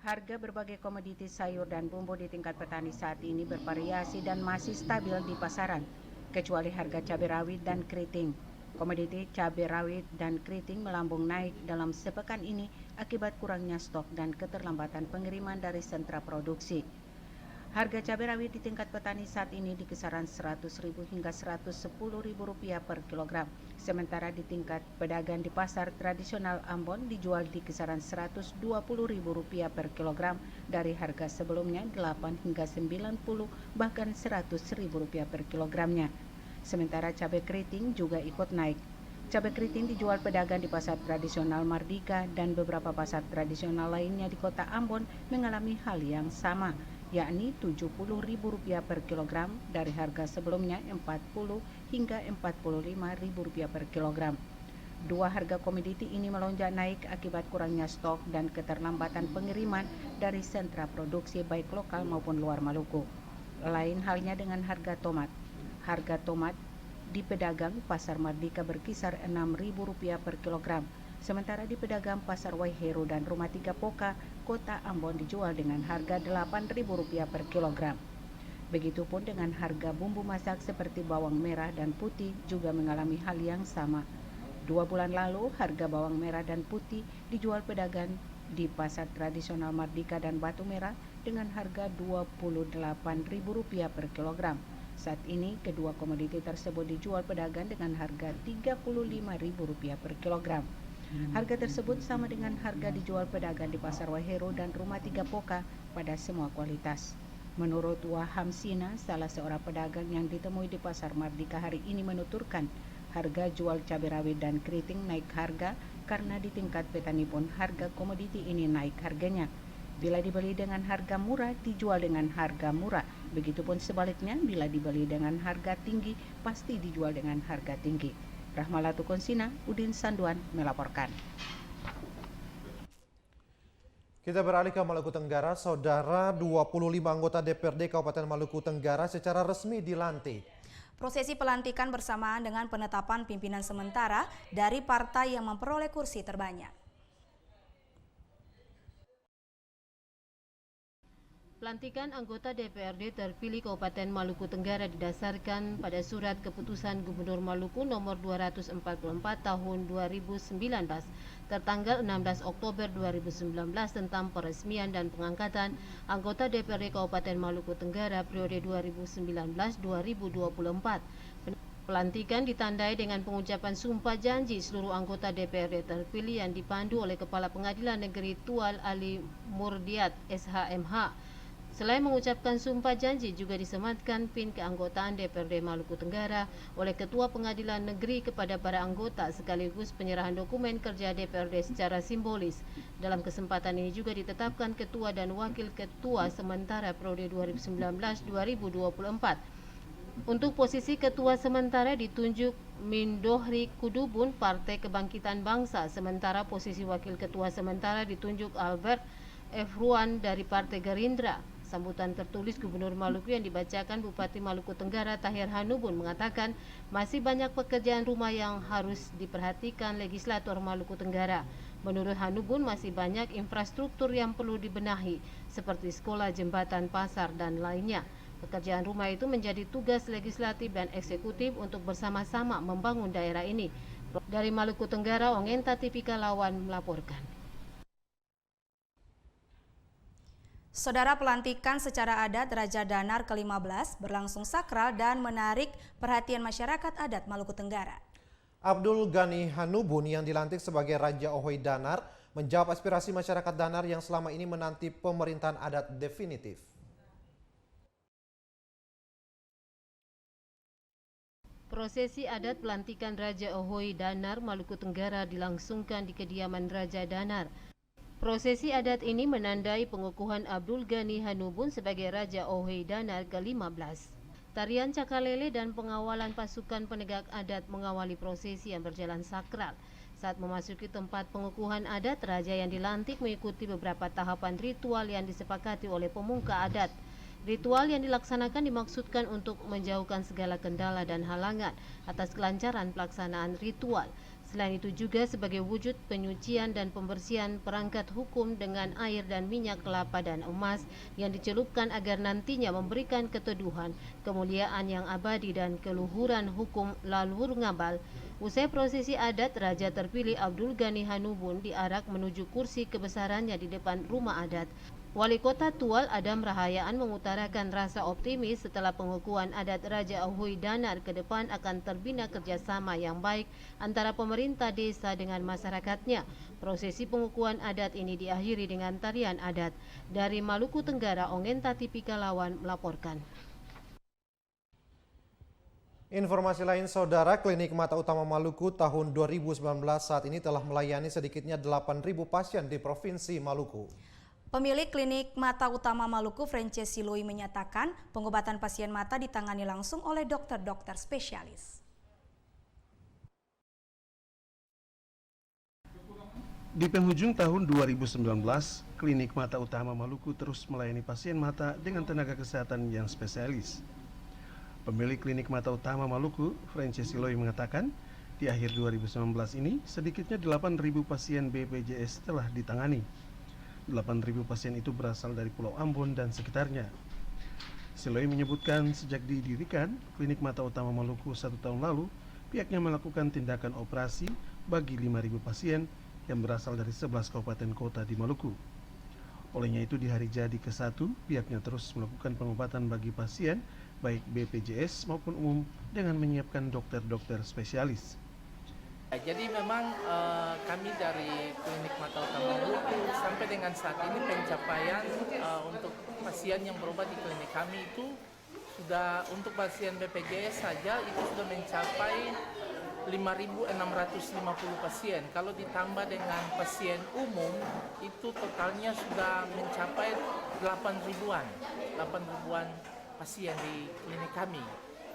Harga berbagai komoditi sayur dan bumbu di tingkat petani saat ini bervariasi dan masih stabil di pasaran, kecuali harga cabai rawit dan keriting. Komoditi cabai rawit dan keriting melambung naik dalam sepekan ini akibat kurangnya stok dan keterlambatan pengiriman dari sentra produksi. Harga cabai rawit di tingkat petani saat ini di kisaran Rp100.000 hingga Rp110.000 per kilogram. Sementara di tingkat pedagang di pasar tradisional Ambon dijual di kisaran Rp120.000 per kilogram dari harga sebelumnya 8 hingga 90 bahkan Rp100.000 per kilogramnya. Sementara cabai keriting juga ikut naik. Cabai keriting dijual pedagang di pasar tradisional Mardika dan beberapa pasar tradisional lainnya di kota Ambon mengalami hal yang sama, yakni Rp70.000 per kilogram dari harga sebelumnya Rp40 hingga Rp45.000 per kilogram. Dua harga komoditi ini melonjak naik akibat kurangnya stok dan keterlambatan pengiriman dari sentra produksi baik lokal maupun luar Maluku. Lain halnya dengan harga tomat. Harga tomat di pedagang pasar Mardika berkisar Rp6.000 per kilogram. Sementara di pedagang pasar Waihero dan Rumah Tiga Poka, kota Ambon dijual dengan harga Rp8.000 per kilogram. Begitupun dengan harga bumbu masak seperti bawang merah dan putih juga mengalami hal yang sama. 2 bulan lalu harga bawang merah dan putih dijual pedagang di pasar tradisional Mardika dan Batu Merah dengan harga Rp28.000 per kilogram. Saat ini kedua komoditi tersebut dijual pedagang dengan harga Rp35.000 per kilogram. Harga tersebut sama dengan harga dijual pedagang di pasar Waihero dan Rumah Tiga Poka pada semua kualitas. Menurut Waham Sina, salah seorang pedagang yang ditemui di pasar Mardika hari ini menuturkan harga jual cabai rawit dan keriting naik harga karena di tingkat petani pun harga komoditi ini naik harganya. Bila dibeli dengan harga murah, dijual dengan harga murah. Begitupun sebaliknya, bila dibeli dengan harga tinggi, pasti dijual dengan harga tinggi. Rahmalatu Konsina, Udin Sanduan melaporkan. Kita beralih ke Maluku Tenggara. Saudara, 25 anggota DPRD Kabupaten Maluku Tenggara secara resmi dilantik. Prosesi pelantikan bersamaan dengan penetapan pimpinan sementara dari partai yang memperoleh kursi terbanyak. Pelantikan anggota DPRD terpilih Kabupaten Maluku Tenggara didasarkan pada Surat Keputusan Gubernur Maluku nomor 244 tahun 2019 tertanggal 16 Oktober 2019 tentang peresmian dan pengangkatan anggota DPRD Kabupaten Maluku Tenggara periode 2019-2024. Pelantikan ditandai dengan pengucapan sumpah janji seluruh anggota DPRD terpilih yang dipandu oleh Kepala Pengadilan Negeri Tual Ali Murdiat SHMH. Selain mengucapkan sumpah janji, juga disematkan PIN keanggotaan DPRD Maluku Tenggara oleh Ketua Pengadilan Negeri kepada para anggota sekaligus penyerahan dokumen kerja DPRD secara simbolis. Dalam kesempatan ini juga ditetapkan Ketua dan Wakil Ketua sementara periode 2019-2024. Untuk posisi Ketua sementara ditunjuk Mindohri Kudubun Partai Kebangkitan Bangsa, sementara posisi Wakil Ketua sementara ditunjuk Albert F. Ruan dari Partai Gerindra. Sambutan tertulis Gubernur Maluku yang dibacakan Bupati Maluku Tenggara Tahir Hanubun mengatakan masih banyak pekerjaan rumah yang harus diperhatikan legislator Maluku Tenggara. Menurut Hanubun masih banyak infrastruktur yang perlu dibenahi seperti sekolah, jembatan, pasar, dan lainnya. Pekerjaan rumah itu menjadi tugas legislatif dan eksekutif untuk bersama-sama membangun daerah ini. Dari Maluku Tenggara, Ongenta Tipika Lawan melaporkan. Saudara, pelantikan secara adat Raja Danar ke-15 berlangsung sakral dan menarik perhatian masyarakat adat Maluku Tenggara. Abdul Ghani Hanubun yang dilantik sebagai Raja Ohoy Danar menjawab aspirasi masyarakat Danar yang selama ini menanti pemerintahan adat definitif. Prosesi adat pelantikan Raja Ohoy Danar Maluku Tenggara dilangsungkan di kediaman Raja Danar. Prosesi adat ini menandai pengukuhan Abdul Ghani Hanubun sebagai Raja Ohoy Danar ke-15. Tarian cakalele dan pengawalan pasukan penegak adat mengawali prosesi yang berjalan sakral. Saat memasuki tempat pengukuhan adat, Raja yang dilantik mengikuti beberapa tahapan ritual yang disepakati oleh pemuka adat. Ritual yang dilaksanakan dimaksudkan untuk menjauhkan segala kendala dan halangan atas kelancaran pelaksanaan ritual. Selain itu juga sebagai wujud penyucian dan pembersihan perangkat hukum dengan air dan minyak kelapa dan emas yang dicelupkan agar nantinya memberikan keteduhan, kemuliaan yang abadi dan keluhuran hukum laluhur ngabal. Usai prosesi adat, Raja terpilih Abdul Ghani Hanubun diarak menuju kursi kebesarannya di depan rumah adat. Wali Kota Tual Adam Rahayaan mengutarakan rasa optimis setelah pengukuhan adat Raja Ohoy Danar ke depan akan terbina kerjasama yang baik antara pemerintah desa dengan masyarakatnya. Prosesi pengukuhan adat ini diakhiri dengan tarian adat. Dari Maluku Tenggara, Ongenta Tipika Lawan melaporkan. Informasi lain, Saudara, Klinik Mata Utama Maluku tahun 2019 saat ini telah melayani sedikitnya 8.000 pasien di Provinsi Maluku. Pemilik Klinik Mata Utama Maluku, Frances Siloi, menyatakan pengobatan pasien mata ditangani langsung oleh dokter-dokter spesialis. Di penghujung tahun 2019, Klinik Mata Utama Maluku terus melayani pasien mata dengan tenaga kesehatan yang spesialis. Pemilik Klinik Mata Utama Maluku, Frances Siloi, mengatakan di akhir 2019 ini sedikitnya 8.000 pasien BPJS telah ditangani. 8.000 pasien itu berasal dari Pulau Ambon dan sekitarnya. Siloi menyebutkan sejak didirikan Klinik Mata Utama Maluku 1 tahun lalu, pihaknya melakukan tindakan operasi bagi 5.000 pasien yang berasal dari 11 kabupaten kota di Maluku. Olehnya itu di hari jadi ke-1, pihaknya terus melakukan pengobatan bagi pasien baik BPJS maupun umum dengan menyiapkan dokter-dokter spesialis. Jadi memang kami dari Klinik Mata Utama Maluku sampai dengan saat ini pencapaian untuk pasien yang berobat di klinik kami itu sudah untuk pasien BPJS saja itu sudah mencapai 5.650 pasien. Kalau ditambah dengan pasien umum itu totalnya sudah mencapai 8.000-an pasien di klinik kami.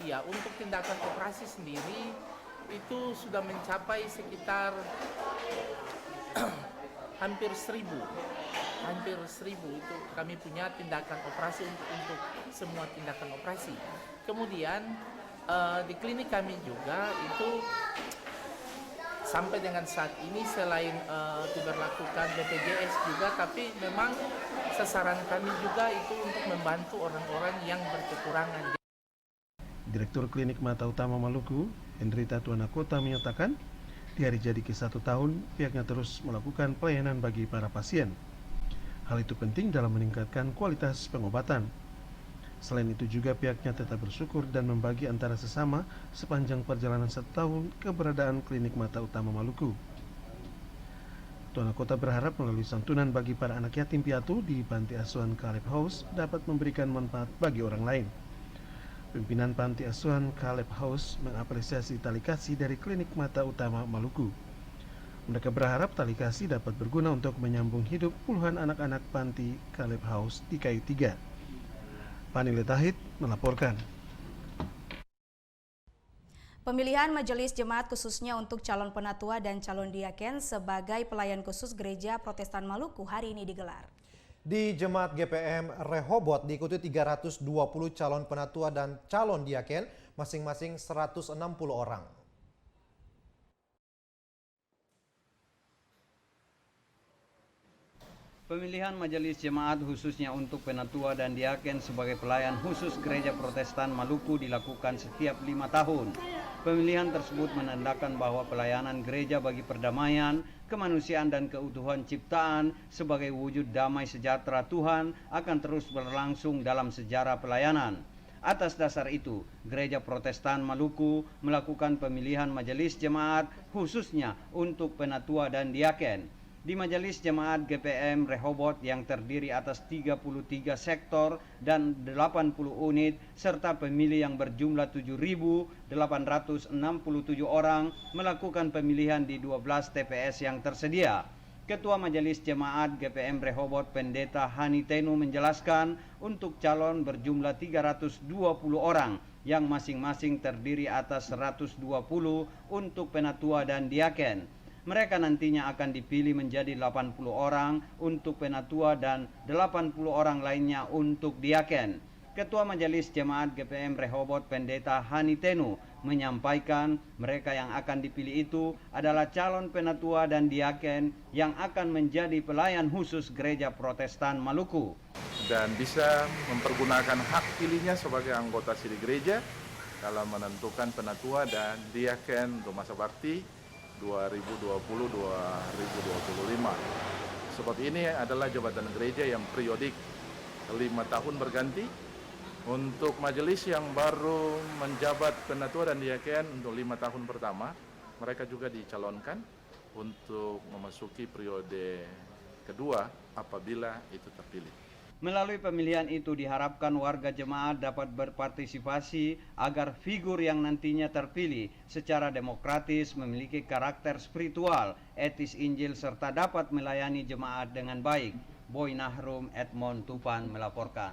Iya, untuk tindakan operasi sendiri itu sudah mencapai sekitar hampir 1.000 itu kami punya tindakan operasi untuk semua tindakan operasi. Kemudian di klinik kami juga itu sampai dengan saat ini selain diberlakukan BPJS juga, tapi memang sasaran kami juga itu untuk membantu orang-orang yang berkekurangan. Direktur Klinik Mata Utama Maluku, Hendrita Tuanakota, menyatakan di hari jadi ke-1 tahun pihaknya terus melakukan pelayanan bagi para pasien. Hal itu penting dalam meningkatkan kualitas pengobatan. Selain itu juga pihaknya tetap bersyukur dan membagi antara sesama sepanjang perjalanan 1 tahun keberadaan Klinik Mata Utama Maluku. Tuanakota berharap melalui santunan bagi para anak yatim piatu di Panti Asuhan Caleb House dapat memberikan manfaat bagi orang lain. Pimpinan Panti Asuhan Caleb House mengapresiasi tali kasih dari Klinik Mata Utama Maluku. Mereka berharap tali kasih dapat berguna untuk menyambung hidup puluhan anak-anak Panti Caleb House di Kayu Tiga. Panile Tahid melaporkan. Pemilihan Majelis Jemaat khususnya untuk calon penatua dan calon diaken sebagai pelayan khusus Gereja Protestan Maluku hari ini digelar. Di Jemaat GPM Rehobot diikuti 320 calon penatua dan calon diaken, masing-masing 160 orang. Pemilihan majelis jemaat khususnya untuk penatua dan diaken sebagai pelayan khusus Gereja Protestan Maluku dilakukan setiap 5 tahun. Pemilihan tersebut menandakan bahwa pelayanan gereja bagi perdamaian, kemanusiaan dan keutuhan ciptaan sebagai wujud damai sejahtera Tuhan akan terus berlangsung dalam sejarah pelayanan. Atas dasar itu, Gereja Protestan Maluku melakukan pemilihan majelis jemaat khususnya untuk penatua dan diaken. Di Majelis Jemaat GPM Rehoboth yang terdiri atas 33 sektor dan 80 unit serta pemilih yang berjumlah 7.867 orang melakukan pemilihan di 12 TPS yang tersedia. Ketua Majelis Jemaat GPM Rehoboth Pendeta Hani Tenu menjelaskan untuk calon berjumlah 320 orang yang masing-masing terdiri atas 120 untuk penatua dan diaken. Mereka nantinya akan dipilih menjadi 80 orang untuk penatua dan 80 orang lainnya untuk diaken. Ketua Majelis Jemaat GPM Rehoboth Pendeta Hani Tenu menyampaikan mereka yang akan dipilih itu adalah calon penatua dan diaken yang akan menjadi pelayan khusus Gereja Protestan Maluku. Dan bisa mempergunakan hak pilihnya sebagai anggota sidang gereja dalam menentukan penatua dan diaken untuk masa bakti 2020-2025. Sebab ini adalah jabatan gereja yang periodik 5 tahun berganti. Untuk majelis yang baru menjabat penatua dan diaken untuk 5 tahun pertama, mereka juga dicalonkan untuk memasuki periode kedua apabila itu terpilih. Melalui pemilihan itu diharapkan warga jemaat dapat berpartisipasi agar figur yang nantinya terpilih secara demokratis memiliki karakter spiritual, etis Injil serta dapat melayani jemaat dengan baik. Boy Nahrum, Edmond Tupan melaporkan.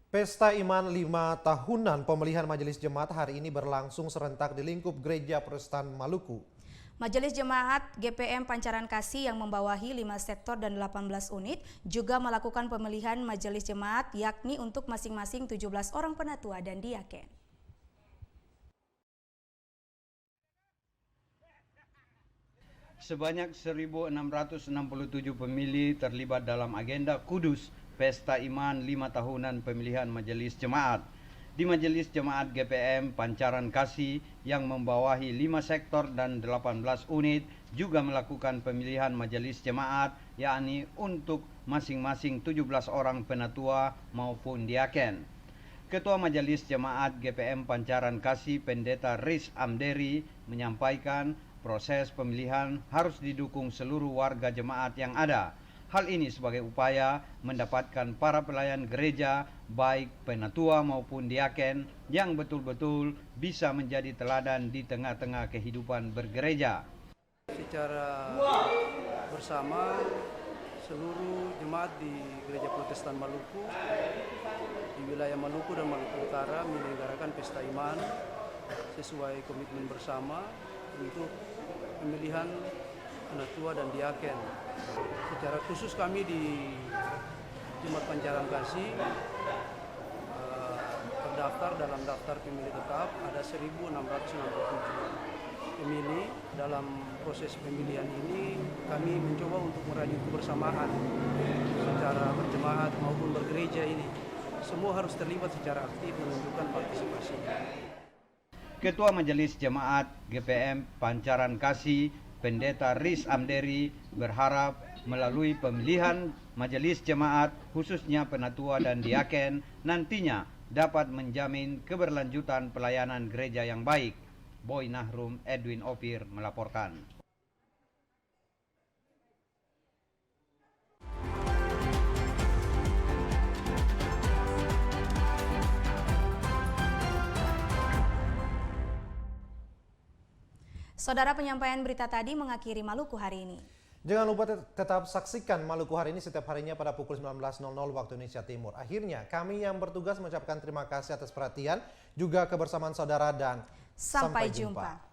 Pesta Iman 5 tahunan pemilihan majelis jemaat hari ini berlangsung serentak di lingkup Gereja Protestan Maluku. Majelis Jemaat GPM Pancaran Kasih yang membawahi 5 sektor dan 18 unit juga melakukan pemilihan majelis jemaat yakni untuk masing-masing 17 orang penatua dan diaken. Sebanyak 1.667 pemilih terlibat dalam agenda kudus Pesta Iman 5 tahunan pemilihan majelis jemaat. Di Majelis Jemaat GPM Pancaran Kasih yang membawahi 5 sektor dan 18 unit juga melakukan pemilihan majelis jemaat yakni untuk masing-masing 17 orang penatua maupun diaken. Ketua Majelis Jemaat GPM Pancaran Kasih Pendeta Riz Amderi menyampaikan proses pemilihan harus didukung seluruh warga jemaat yang ada. Hal ini sebagai upaya mendapatkan para pelayan gereja, baik penatua maupun diaken, yang betul-betul bisa menjadi teladan di tengah-tengah kehidupan bergereja. Secara bersama seluruh jemaat di Gereja Protestan Maluku, di wilayah Maluku dan Maluku Utara menyelenggarakan Pesta Iman sesuai komitmen bersama untuk pemilihan penatua dan diaken. Secara khusus kami di Jemaat Pancaran Kasih terdaftar dalam daftar pemilih tetap ada 1.667 pemilih. Dalam proses pemilihan ini kami mencoba untuk merajut kebersamaan secara berjemaat maupun bergereja ini. Semua harus terlibat secara aktif menunjukkan partisipasi. Ketua Majelis Jemaat GPM Pancaran Kasih Pendeta Riz Amderi berharap melalui pemilihan majelis jemaat khususnya penatua dan diaken nantinya dapat menjamin keberlanjutan pelayanan gereja yang baik. Boy Nahrum, Edwin Opir melaporkan. Saudara, penyampaian berita tadi mengakhiri Maluku hari ini. Jangan lupa tetap saksikan Maluku hari ini setiap harinya pada pukul 19.00 waktu Indonesia Timur. Akhirnya, kami yang bertugas mengucapkan terima kasih atas perhatian, juga kebersamaan saudara dan sampai jumpa.